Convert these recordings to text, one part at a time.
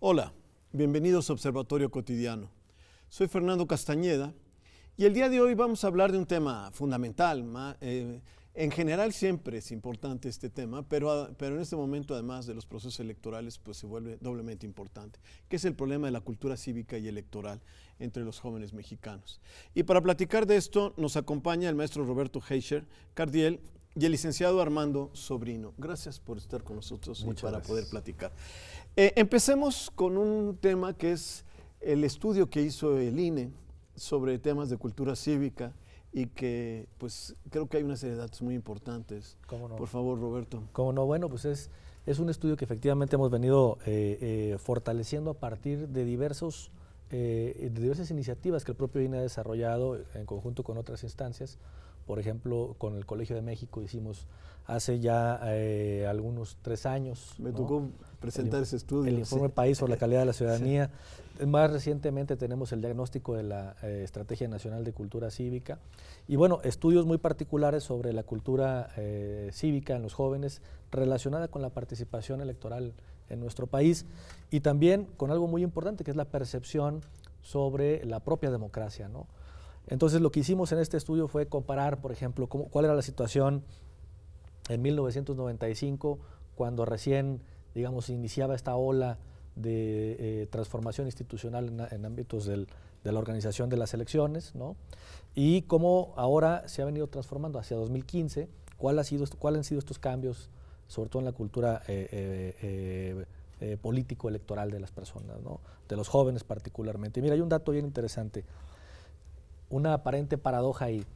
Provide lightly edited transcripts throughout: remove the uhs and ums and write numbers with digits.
Hola, bienvenidos a Observatorio Cotidiano. Soy Fernando Castañeda y el día de hoy vamos a hablar de un tema fundamental. En general siempre es importante este tema, pero en este momento, además de los procesos electorales, pues se vuelve doblemente importante, que es el problema de la cultura cívica y electoral entre los jóvenes mexicanos. Y para platicar de esto nos acompaña el maestro Roberto Heischer Cardiel y el licenciado Armando Sobrino. Gracias por estar con nosotros y para poder platicar. Empecemos con un tema que es el estudio que hizo el INE sobre temas de cultura cívica y que pues creo que hay una serie de datos muy importantes. ¿Cómo no? Por favor, Roberto. ¿Cómo no? Bueno, pues es un estudio que efectivamente hemos venido fortaleciendo a partir de diversas iniciativas que el propio INE ha desarrollado en conjunto con otras instancias. Por ejemplo, con el Colegio de México hicimos hace ya algunos 3 años. Me tocó presentar ese estudio. El Informe País sobre la calidad de la ciudadanía. Sí. Más recientemente tenemos el diagnóstico de la Estrategia Nacional de Cultura Cívica. Y bueno, estudios muy particulares sobre la cultura cívica en los jóvenes relacionada con la participación electoral en nuestro país y también con algo muy importante que es la percepción sobre la propia democracia, ¿no? Entonces lo que hicimos en este estudio fue comparar, por ejemplo, cuál era la situación en 1995, cuando recién, digamos, iniciaba esta ola de transformación institucional en ámbitos de la organización de las elecciones, ¿no? Y cómo ahora se ha venido transformando hacia 2015, cuáles han sido estos cambios, sobre todo en la cultura político-electoral de las personas, ¿no? De los jóvenes particularmente. Y mira, hay un dato bien interesante. Una aparente paradoja ahí.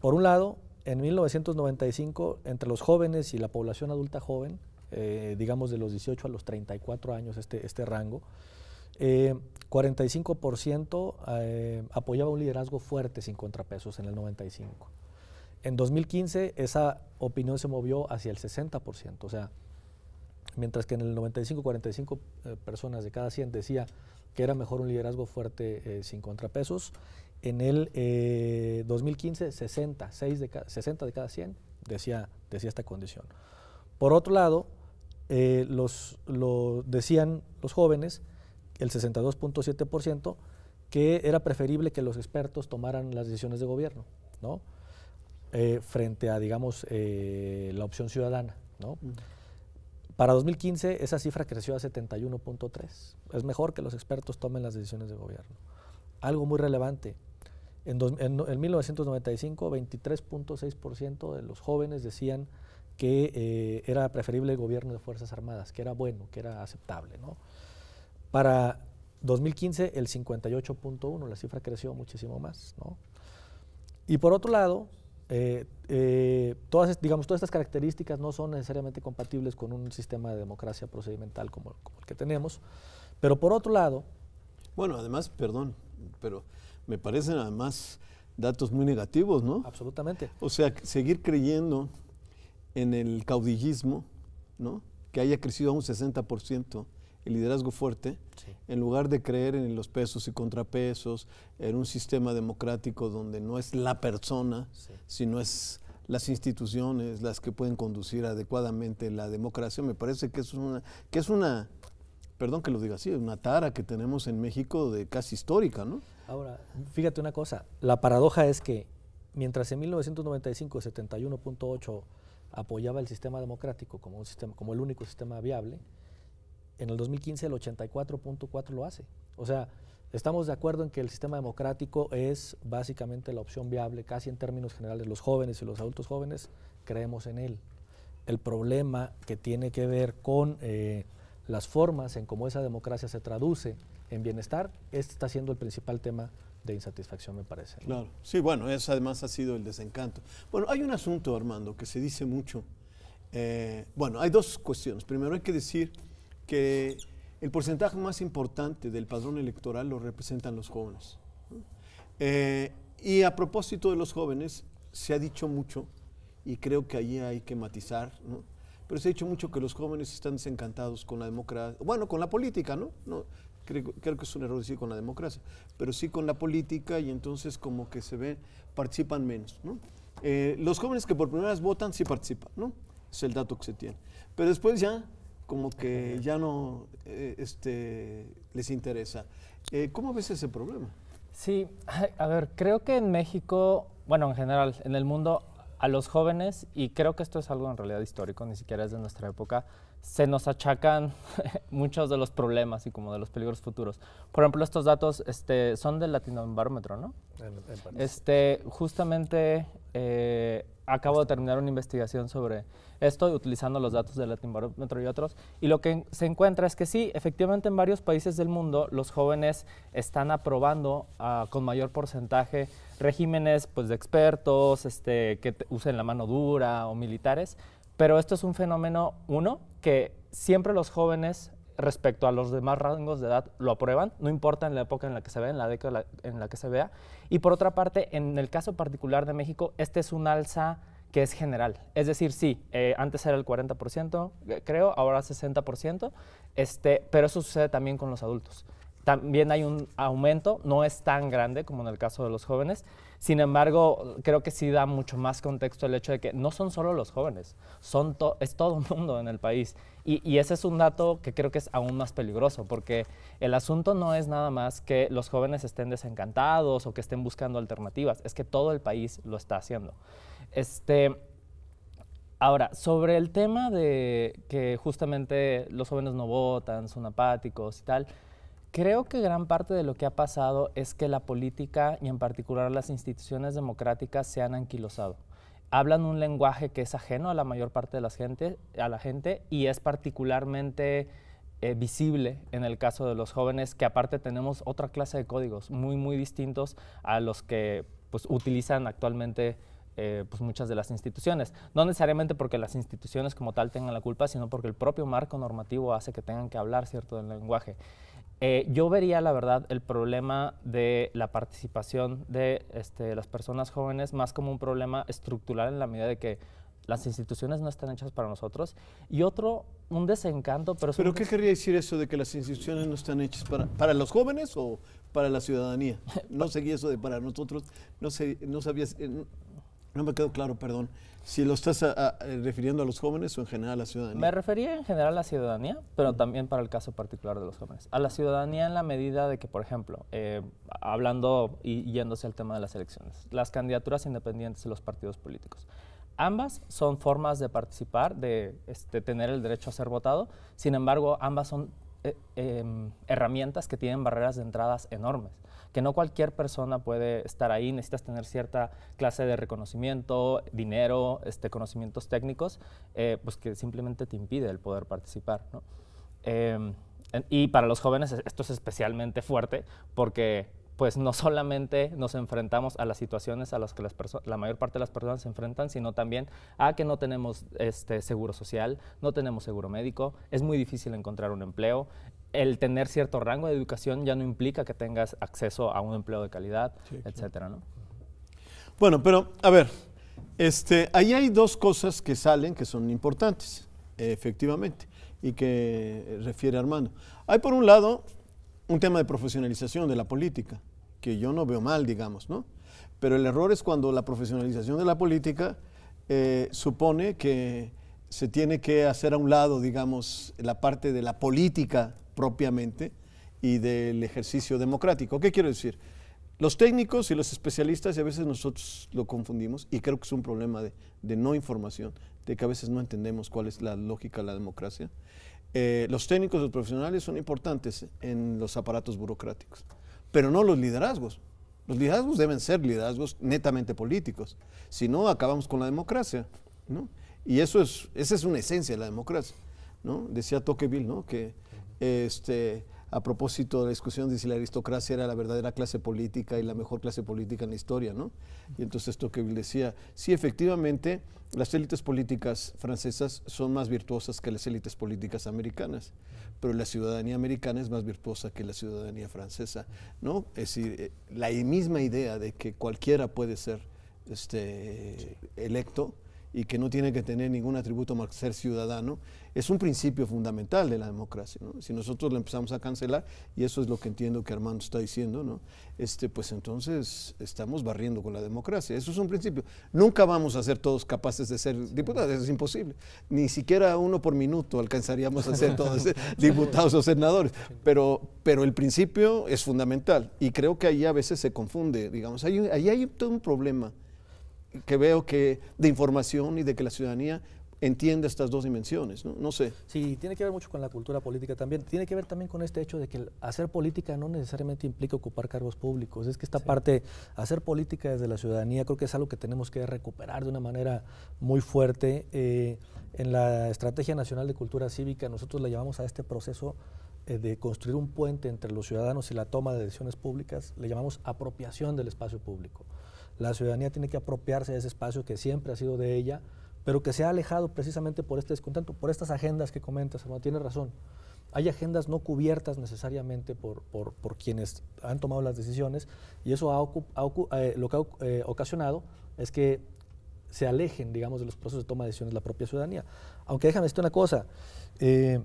Por un lado, en 1995, entre los jóvenes y la población adulta joven, digamos de los 18 a los 34 años, este rango, 45% apoyaba un liderazgo fuerte sin contrapesos en el 95. En 2015, esa opinión se movió hacia el 60%, o sea, mientras que en el 95, 45 personas de cada 100 decía que era mejor un liderazgo fuerte sin contrapesos. En el 2015, 60 de cada 100 decía esta condición. Por otro lado, decían los jóvenes, el 62.7%, que era preferible que los expertos tomaran las decisiones de gobierno, ¿no? Frente a, digamos, la opción ciudadana, ¿no? Para 2015 esa cifra creció a 71.3%. Es mejor que los expertos tomen las decisiones de gobierno. Algo muy relevante. En 1995, 23.6% de los jóvenes decían que era preferible el gobierno de Fuerzas Armadas, que era bueno, que era aceptable, ¿no? Para 2015, el 58.1%, la cifra creció muchísimo más, ¿no? Y por otro lado, todas estas características no son necesariamente compatibles con un sistema de democracia procedimental como el que tenemos, pero por otro lado… Bueno, además, perdón, pero me parecen además datos muy negativos, ¿no? Absolutamente. O sea, seguir creyendo en el caudillismo, ¿no? Que haya crecido a un 60% el liderazgo fuerte, sí, en lugar de creer en los pesos y contrapesos, en un sistema democrático donde no es la persona, sí, sino es las instituciones las que pueden conducir adecuadamente la democracia. Me parece que es una, perdón que lo diga así, una tara que tenemos en México de casi histórica, ¿no? Ahora, fíjate una cosa, la paradoja es que mientras en 1995 71.8 apoyaba el sistema democrático como el único sistema viable, en el 2015 el 84.4 lo hace. O sea, estamos de acuerdo en que el sistema democrático es básicamente la opción viable, casi en términos generales. Los jóvenes y los adultos jóvenes creemos en él. El problema que tiene que ver con las formas en cómo esa democracia se traduce en bienestar, está siendo el principal tema de insatisfacción, me parece, ¿no? Claro, sí, bueno, eso además ha sido el desencanto. Bueno, hay un asunto, Armando, que se dice mucho. Bueno, hay dos cuestiones. Primero hay que decir que el porcentaje más importante del padrón electoral lo representan los jóvenes, ¿no? Y a propósito de los jóvenes, se ha dicho mucho, y creo que allí hay que matizar, ¿no? Pero se ha dicho mucho que los jóvenes están desencantados con la democracia, bueno, con la política, ¿no? Creo que es un error decir con la democracia, pero sí con la política, y entonces como que participan menos, ¿no? Los jóvenes que por primera vez votan sí participan, ¿no? Es el dato que se tiene. Pero después ya como que ya no les interesa. ¿Cómo ves ese problema? Sí, a ver, creo que en México, bueno, en general, en el mundo, a los jóvenes, y creo que esto es algo en realidad histórico, ni siquiera es de nuestra época, se nos achacan muchos de los problemas y como de los peligros futuros. Por ejemplo, estos datos son del Latinobarómetro, ¿no? Justamente acabo de terminar una investigación sobre esto, utilizando los datos del Latinobarómetro y otros, y lo que se encuentra es que sí, efectivamente en varios países del mundo los jóvenes están aprobando con mayor porcentaje regímenes pues, de expertos que usen la mano dura o militares, pero esto es un fenómeno, uno, que siempre los jóvenes respecto a los demás rangos de edad lo aprueban, no importa en la época en la que se vea, en la década en la que se vea. Y por otra parte, en el caso particular de México, este es un alza que es general. Es decir, sí, antes era el 40%, creo, ahora 60%, pero eso sucede también con los adultos. También hay un aumento, no es tan grande como en el caso de los jóvenes. Sin embargo, creo que sí da mucho más contexto el hecho de que no son solo los jóvenes, es todo el mundo en el país. Y ese es un dato que creo que es aún más peligroso, porque el asunto no es nada más que los jóvenes estén desencantados o que estén buscando alternativas, es que todo el país lo está haciendo. Ahora, sobre el tema de que justamente los jóvenes no votan, son apáticos y tal, creo que gran parte de lo que ha pasado es que la política y en particular las instituciones democráticas se han anquilosado. Hablan un lenguaje que es ajeno a la mayor parte de la gente y es particularmente visible en el caso de los jóvenes, que aparte tenemos otra clase de códigos muy distintos a los que pues, utilizan actualmente pues muchas de las instituciones. No necesariamente porque las instituciones como tal tengan la culpa, sino porque el propio marco normativo hace que tengan que hablar cierto lenguaje. Yo vería, la verdad, el problema de la participación de las personas jóvenes más como un problema estructural en la medida de que las instituciones no están hechas para nosotros. Y otro, un desencanto. ¿Pero qué querría decir eso de que las instituciones no están hechas para los jóvenes o para la ciudadanía? No seguí eso de para nosotros, no sabías, no me quedó claro, perdón. Si lo estás refiriendo a los jóvenes o en general a la ciudadanía. Me refería en general a la ciudadanía, pero también para el caso particular de los jóvenes. A la ciudadanía en la medida de que, por ejemplo, hablando y yéndose al tema de las elecciones, las candidaturas independientes de los partidos políticos. Ambas son formas de participar, de tener el derecho a ser votado. Sin embargo, ambas son herramientas que tienen barreras de entradas enormes, que no cualquier persona puede estar ahí. Necesitas tener cierta clase de reconocimiento, dinero, conocimientos técnicos, pues que simplemente te impide el poder participar, ¿no? Y para los jóvenes esto es especialmente fuerte porque pues no solamente nos enfrentamos a las situaciones a las que la mayor parte de las personas se enfrentan, sino también a que no tenemos seguro social, no tenemos seguro médico, es muy difícil encontrar un empleo. El tener cierto rango de educación ya no implica que tengas acceso a un empleo de calidad, sí, etcétera, ¿no? Bueno, pero a ver, ahí hay dos cosas que salen que son importantes, efectivamente, y que refiere Armando. Hay por un lado un tema de profesionalización de la política, que yo no veo mal, digamos, ¿no? Pero el error es cuando la profesionalización de la política supone que se tiene que hacer a un lado, digamos, la parte de la política propiamente y del ejercicio democrático. ¿Qué quiero decir? Los técnicos y los especialistas, y a veces nosotros lo confundimos, y creo que es un problema de no información, de que a veces no entendemos cuál es la lógica de la democracia. Los técnicos, los profesionales son importantes en los aparatos burocráticos, pero no los liderazgos. Los liderazgos deben ser liderazgos netamente políticos, si no acabamos con la democracia, ¿no? Y esa es una esencia de la democracia, ¿no? Decía Tocqueville, ¿no? Que a propósito de la discusión de si la aristocracia era la verdadera clase política y la mejor clase política en la historia, ¿no? Y entonces Tocqueville decía, sí, efectivamente, las élites políticas francesas son más virtuosas que las élites políticas americanas, pero la ciudadanía americana es más virtuosa que la ciudadanía francesa, ¿no? Es decir, la misma idea de que cualquiera puede ser electo y que no tiene que tener ningún atributo más que ser ciudadano, es un principio fundamental de la democracia, ¿no? Si nosotros lo empezamos a cancelar, y eso es lo que entiendo que Armando está diciendo, ¿no? Pues entonces estamos barriendo con la democracia. Eso es un principio. Nunca vamos a ser todos capaces de ser diputados, eso es imposible. Ni siquiera uno por minuto alcanzaríamos a ser todos diputados o senadores, pero el principio es fundamental y creo que ahí a veces se confunde, digamos, ahí hay todo un problema que veo que de información y de que la ciudadanía entiende estas dos dimensiones, ¿no? No sé. Sí, tiene que ver mucho con la cultura política también. Tiene que ver también con este hecho de que hacer política no necesariamente implica ocupar cargos públicos. Es que esta parte, hacer política desde la ciudadanía, creo que es algo que tenemos que recuperar de una manera muy fuerte. En la Estrategia Nacional de Cultura Cívica nosotros le llamamos a este proceso de construir un puente entre los ciudadanos y la toma de decisiones públicas, le llamamos apropiación del espacio público. La ciudadanía tiene que apropiarse de ese espacio que siempre ha sido de ella, pero que se ha alejado precisamente por este descontento, por estas agendas que comentas, hermano, tienes razón. Hay agendas no cubiertas necesariamente por quienes han tomado las decisiones, y eso lo que ha ocasionado es que se alejen, digamos, de los procesos de toma de decisiones la propia ciudadanía. Aunque déjame decirte una cosa, el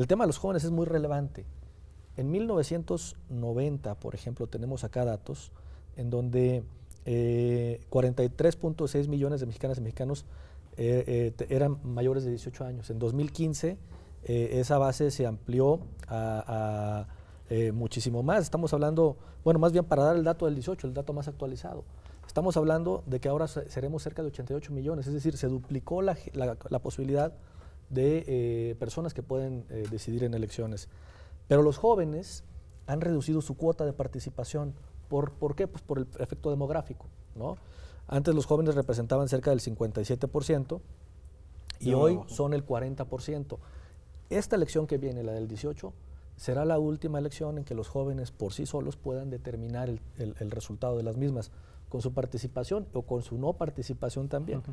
tema de los jóvenes es muy relevante. En 1990, por ejemplo, tenemos acá datos en donde 43.6 millones de mexicanas y mexicanos eran mayores de 18 años. En 2015 esa base se amplió a muchísimo más. Estamos hablando, bueno, más bien para dar el dato del 18, el dato más actualizado. Estamos hablando de que ahora seremos cerca de 88 millones, es decir, se duplicó la posibilidad de personas que pueden decidir en elecciones. Pero los jóvenes han reducido su cuota de participación. ¿Por qué? Pues por el efecto demográfico, ¿no? Antes los jóvenes representaban cerca del 57% y hoy son el 40%. Esta elección que viene, la del 18, será la última elección en que los jóvenes por sí solos puedan determinar el resultado de las mismas, con su participación o con su no participación también.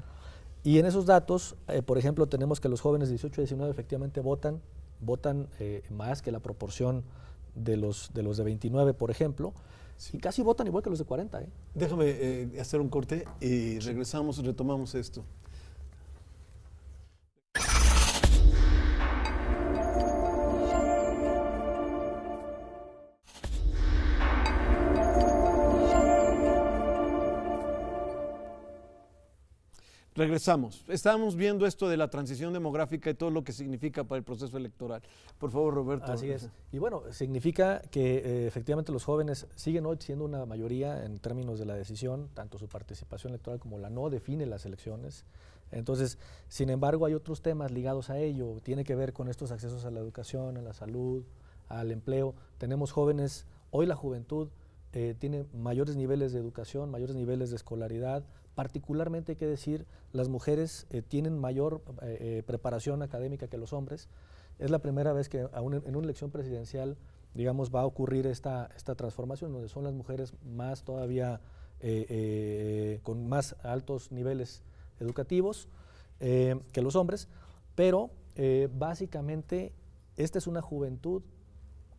Y en esos datos, por ejemplo, tenemos que los jóvenes de 18 a 19 efectivamente votan más que la proporción de los de 29, por ejemplo, y casi votan igual que los de 40. Déjame hacer un corte y regresamos, retomamos esto. Regresamos. Estábamos viendo esto de la transición demográfica y todo lo que significa para el proceso electoral. Por favor, Roberto. Así es. Y bueno, significa que efectivamente los jóvenes siguen hoy siendo una mayoría en términos de la decisión, tanto su participación electoral como la no define las elecciones. Entonces, sin embargo, hay otros temas ligados a ello. Tiene que ver con estos accesos a la educación, a la salud, al empleo. Tenemos jóvenes, hoy la juventud tiene mayores niveles de educación, mayores niveles de escolaridad. Particularmente hay que decir, las mujeres tienen mayor preparación académica que los hombres. Es la primera vez que en una elección presidencial, digamos, va a ocurrir esta transformación, donde son las mujeres más todavía con más altos niveles educativos que los hombres, pero básicamente esta es una juventud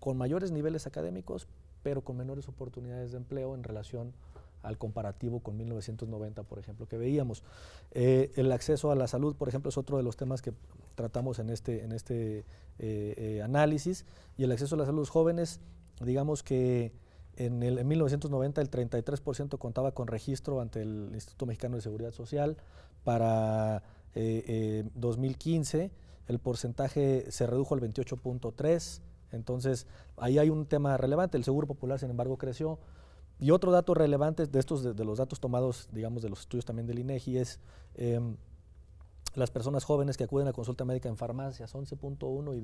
con mayores niveles académicos, pero con menores oportunidades de empleo en relación al comparativo con 1990, por ejemplo, que veíamos. El acceso a la salud, por ejemplo, es otro de los temas que tratamos en este análisis, y el acceso a la salud de los jóvenes, digamos que en 1990 el 33% contaba con registro ante el Instituto Mexicano de Seguridad Social. Para 2015 el porcentaje se redujo al 28.3%, entonces ahí hay un tema relevante. El Seguro Popular, sin embargo, creció. Y otro dato relevante de estos, de los datos tomados, digamos, de los estudios también del INEGI, es las personas jóvenes que acuden a consulta médica en farmacias, 11.1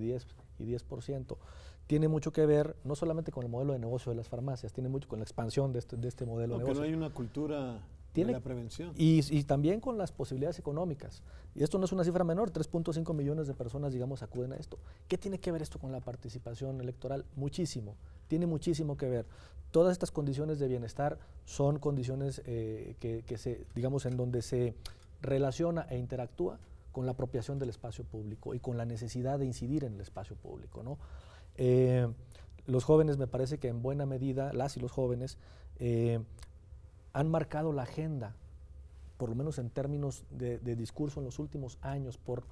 y 10%. Tiene mucho que ver, no solamente con el modelo de negocio de las farmacias, tiene mucho con la expansión de este modelo de negocio. Que no hay una cultura de la prevención. Y también con las posibilidades económicas. Y esto no es una cifra menor, 3.5 millones de personas, digamos, acuden a esto. ¿Qué tiene que ver esto con la participación electoral? Muchísimo, tiene muchísimo que ver. Todas estas condiciones de bienestar son condiciones digamos, en donde se relaciona e interactúa con la apropiación del espacio público y con la necesidad de incidir en el espacio público, ¿no? Los jóvenes, me parece que en buena medida, las y los jóvenes, han marcado la agenda por lo menos en términos de discurso en los últimos años, por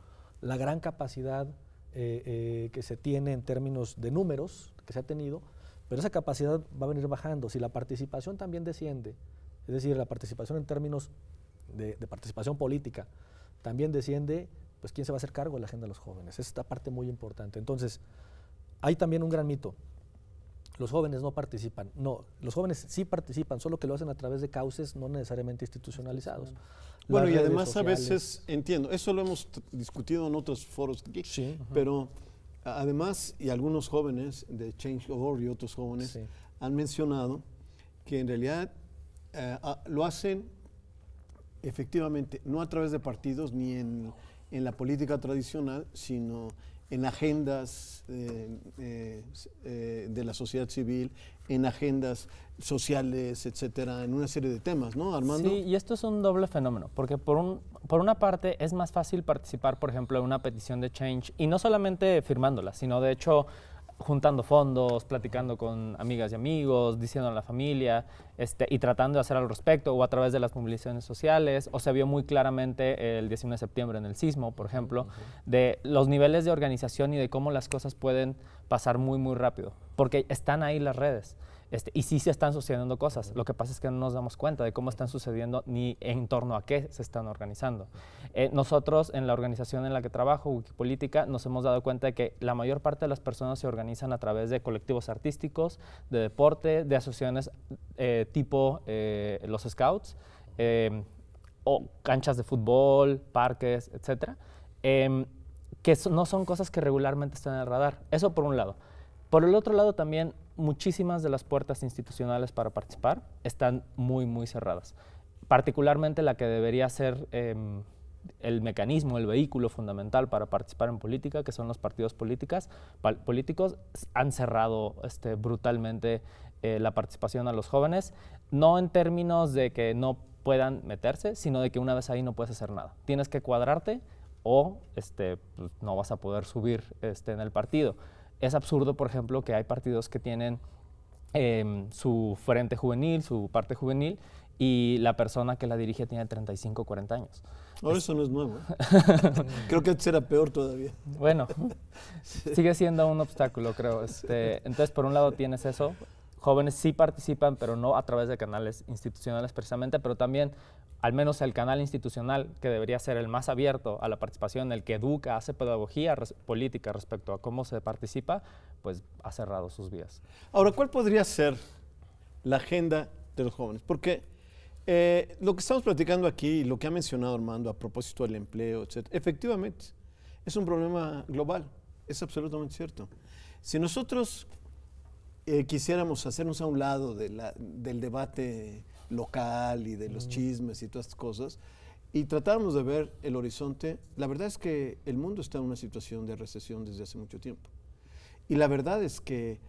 la gran capacidad que se tiene en términos de números que se ha tenido, pero esa capacidad va a venir bajando. Si la participación también desciende, es decir, la participación en términos de participación política también desciende, pues ¿quién se va a hacer cargo de la agenda de los jóvenes? Es esta parte muy importante. Entonces, hay también un gran mito. Los jóvenes no participan. No, los jóvenes sí participan, solo que lo hacen a través de cauces no necesariamente institucionalizados. Bueno, y además a veces, entiendo, eso lo hemos discutido en otros foros aquí, sí, pero además, y algunos jóvenes de Change.org y otros jóvenes han mencionado que en realidad lo hacen efectivamente no a través de partidos ni en la política tradicional, sino en agendas de la sociedad civil, en agendas sociales, etcétera, en una serie de temas, ¿no, Armando? Sí, y esto es un doble fenómeno, porque por una parte es más fácil participar, por ejemplo, en una petición de Change, y no solamente firmándola, sino de hecho juntando fondos, platicando con amigas y amigos, diciendo a la familia, y tratando de hacer al respecto, o a través de las movilizaciones sociales, o se vio muy claramente el 19 de septiembre en el sismo, por ejemplo, de los niveles de organización y de cómo las cosas pueden pasar muy, muy rápido, porque están ahí las redes. Y sí se están sucediendo cosas, lo que pasa es que no nos damos cuenta de cómo están sucediendo ni en torno a qué se están organizando. Nosotros en la organización en la que trabajo, Wikipolítica, nos hemos dado cuenta de que la mayor parte de las personas se organizan a través de colectivos artísticos, de deporte, de asociaciones tipo los Scouts, o canchas de fútbol, parques, etcétera, que no son cosas que regularmente están en el radar. Eso por un lado. Por el otro lado también, muchísimas de las puertas institucionales para participar están muy, muy cerradas. Particularmente la que debería ser el mecanismo, el vehículo fundamental para participar en política, que son los partidos políticos, han cerrado brutalmente la participación a los jóvenes, no en términos de que no puedan meterse, sino de que una vez ahí no puedes hacer nada. Tienes que cuadrarte o pues, no vas a poder subir en el partido. Es absurdo, por ejemplo, que hay partidos que tienen su frente juvenil, su parte juvenil, y la persona que la dirige tiene 35 o 40 años. Ahora eso no es nuevo. Creo que antes era peor todavía. Bueno, sigue siendo un obstáculo, creo. Entonces, por un lado tienes eso. Jóvenes sí participan, pero no a través de canales institucionales precisamente, pero también al menos el canal institucional, que debería ser el más abierto a la participación, el que educa, hace pedagogía política respecto a cómo se participa, pues ha cerrado sus vías. Ahora, ¿cuál podría ser la agenda de los jóvenes? Porque lo que estamos platicando aquí, lo que ha mencionado Armando a propósito del empleo, etc., efectivamente es un problema global, es absolutamente cierto. Si nosotros quisiéramos hacernos a un lado del debate local y de los chismes y todas estas cosas, y tratáramos de ver el horizonte, la verdad es que el mundo está en una situación de recesión desde hace mucho tiempo. Y la verdad es que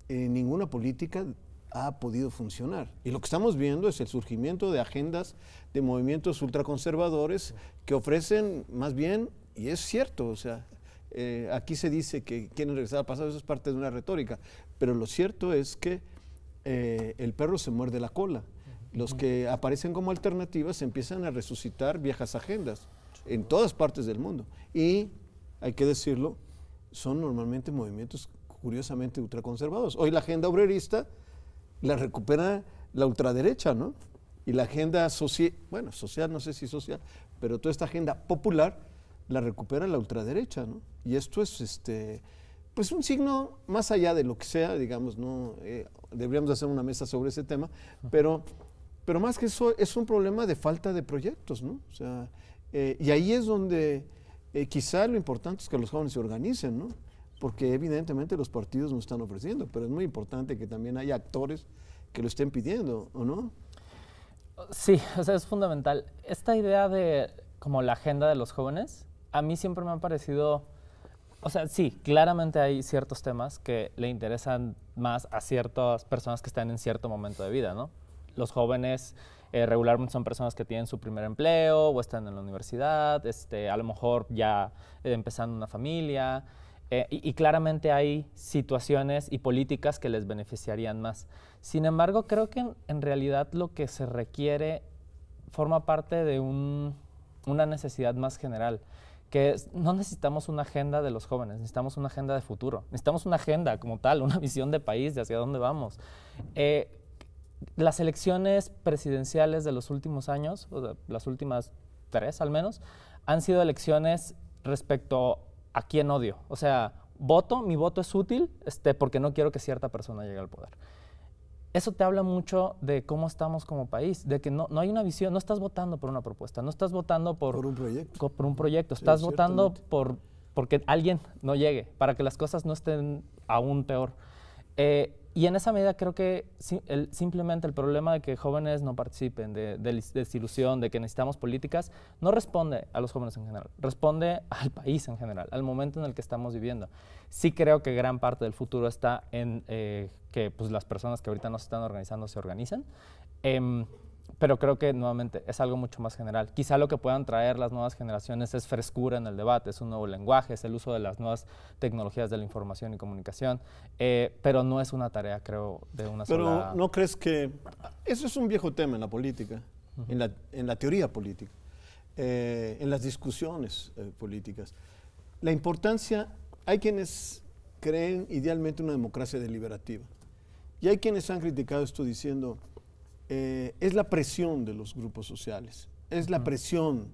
ninguna política ha podido funcionar. Y lo que estamos viendo es el surgimiento de agendas de movimientos ultraconservadores que ofrecen más bien, y es cierto, o sea, aquí se dice que quieren regresar al pasado, eso es parte de una retórica, pero lo cierto es que el perro se muerde la cola. Los que aparecen como alternativas empiezan a resucitar viejas agendas en todas partes del mundo. Y, hay que decirlo, son normalmente movimientos curiosamente ultraconservados. Hoy la agenda obrerista la recupera la ultraderecha, ¿no? Y la agenda social, no sé si social, pero toda esta agenda popular la recupera la ultraderecha, ¿no? Y esto es pues un signo más allá de lo que sea, digamos, no deberíamos hacer una mesa sobre ese tema, pero más que eso es un problema de falta de proyectos, ¿no? O sea, y ahí es donde quizá lo importante es que los jóvenes se organicen, ¿no? Porque evidentemente los partidos no están ofreciendo, pero es muy importante que también haya actores que lo estén pidiendo, ¿o no? Sí, o sea, es fundamental. Esta idea de como la agenda de los jóvenes, a mí siempre me ha parecido, o sea, sí, claramente hay ciertos temas que le interesan más a ciertas personas que están en cierto momento de vida, ¿no? Los jóvenes regularmente son personas que tienen su primer empleo o están en la universidad, a lo mejor ya empezando una familia, y claramente hay situaciones y políticas que les beneficiarían más. Sin embargo, creo que en realidad lo que se requiere forma parte de una necesidad más general, que no necesitamos una agenda de los jóvenes, necesitamos una agenda de futuro, necesitamos una agenda como tal, una visión de país de hacia dónde vamos. Las elecciones presidenciales de los últimos años, o sea, las últimas 3 al menos, han sido elecciones respecto a quién odio. O sea, mi voto es útil porque no quiero que cierta persona llegue al poder. Eso te habla mucho de cómo estamos como país, de que no hay una visión, no estás votando por una propuesta, no estás votando por un proyecto, estás votando porque alguien no llegue, para que las cosas no estén aún peor. Y en esa medida creo que simplemente el problema de que jóvenes no participen, de desilusión, de que necesitamos políticas, no responde a los jóvenes en general, responde al país en general, al momento en el que estamos viviendo. Sí creo que gran parte del futuro está en que pues, las personas que ahorita no se están organizando se organicen, pero creo que nuevamente es algo mucho más general. Quizá lo que puedan traer las nuevas generaciones es frescura en el debate, es un nuevo lenguaje, es el uso de las nuevas tecnologías de la información y comunicación, pero no es una tarea, creo, de una sola... Pero ¿no crees que eso es un viejo tema en la política, en la teoría política, en las discusiones políticas? La importancia, hay quienes creen idealmente una democracia deliberativa y hay quienes han criticado esto diciendo es la presión de los grupos sociales, es la presión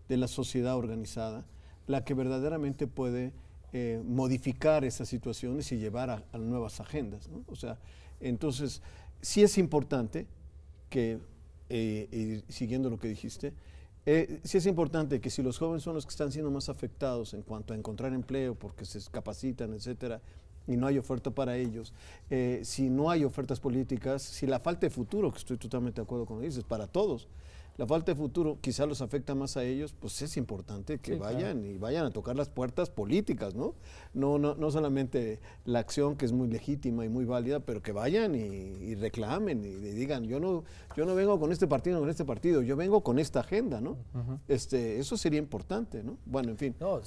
de la sociedad organizada la que verdaderamente puede modificar esas situaciones y llevar a nuevas agendas, ¿no? O sea, entonces, sí es importante que, siguiendo lo que dijiste, sí es importante que si los jóvenes son los que están siendo más afectados en cuanto a encontrar empleo porque se capacitan, etcétera, y no hay oferta para ellos, si no hay ofertas políticas, si la falta de futuro, que estoy totalmente de acuerdo con lo que dices, para todos, la falta de futuro quizá los afecta más a ellos, pues es importante que vayan y vayan a tocar las puertas políticas, ¿no? No solamente la acción que es muy legítima y muy válida, pero que vayan y reclamen y digan, yo no vengo con este partido, yo vengo con esta agenda, ¿no? Eso sería importante, ¿no? Bueno, en fin. No,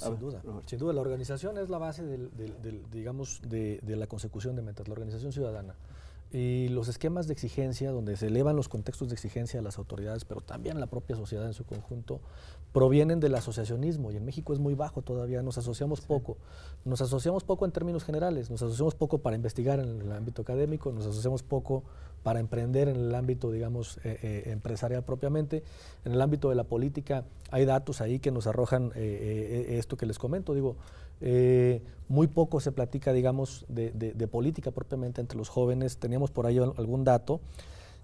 sin duda, la organización es la base de la consecución de metas, la organización ciudadana. Y los esquemas de exigencia, donde se elevan los contextos de exigencia de las autoridades, pero también la propia sociedad en su conjunto, provienen del asociacionismo, y en México es muy bajo todavía, nos asociamos poco en términos generales, nos asociamos poco para investigar en el ámbito académico, nos asociamos poco para emprender en el ámbito, digamos, empresarial propiamente. En el ámbito de la política hay datos ahí que nos arrojan esto que les comento, digo, muy poco se platica, digamos, de política propiamente entre los jóvenes. Teníamos por ahí algún dato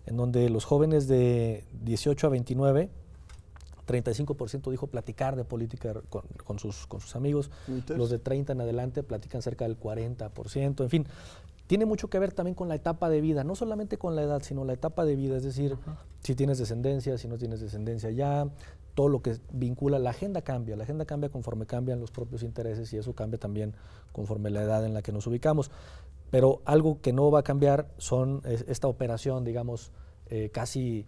en donde los jóvenes de 18 a 29, 35% dijo platicar de política con sus amigos. Los de 30 en adelante platican cerca del 40%. En fin, tiene mucho que ver también con la etapa de vida, no solamente con la edad, sino la etapa de vida, es decir, si tienes descendencia, si no tienes descendencia ya, todo lo que vincula, la agenda cambia conforme cambian los propios intereses y eso cambia también conforme la edad en la que nos ubicamos. Pero algo que no va a cambiar son esta operación, digamos, casi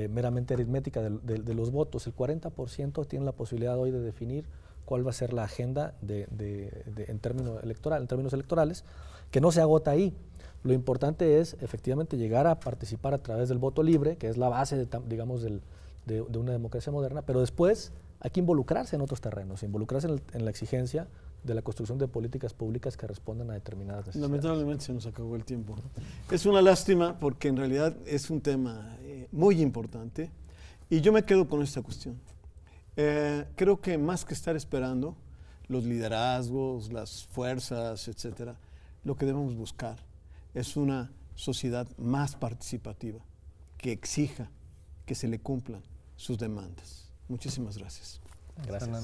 meramente aritmética de los votos. El 40% tiene la posibilidad hoy de definir cuál va a ser la agenda en términos electorales, que no se agota ahí. Lo importante es efectivamente llegar a participar a través del voto libre, que es la base, digamos, de una democracia moderna, pero después hay que involucrarse en otros terrenos, involucrarse en la exigencia de la construcción de políticas públicas que respondan a determinadas necesidades. Lamentablemente se nos acabó el tiempo. Es una lástima porque en realidad es un tema muy importante y yo me quedo con esta cuestión. Creo que más que estar esperando los liderazgos, las fuerzas, etcétera, lo que debemos buscar es una sociedad más participativa, que exija que se le cumplan sus demandas. Muchísimas gracias. Gracias.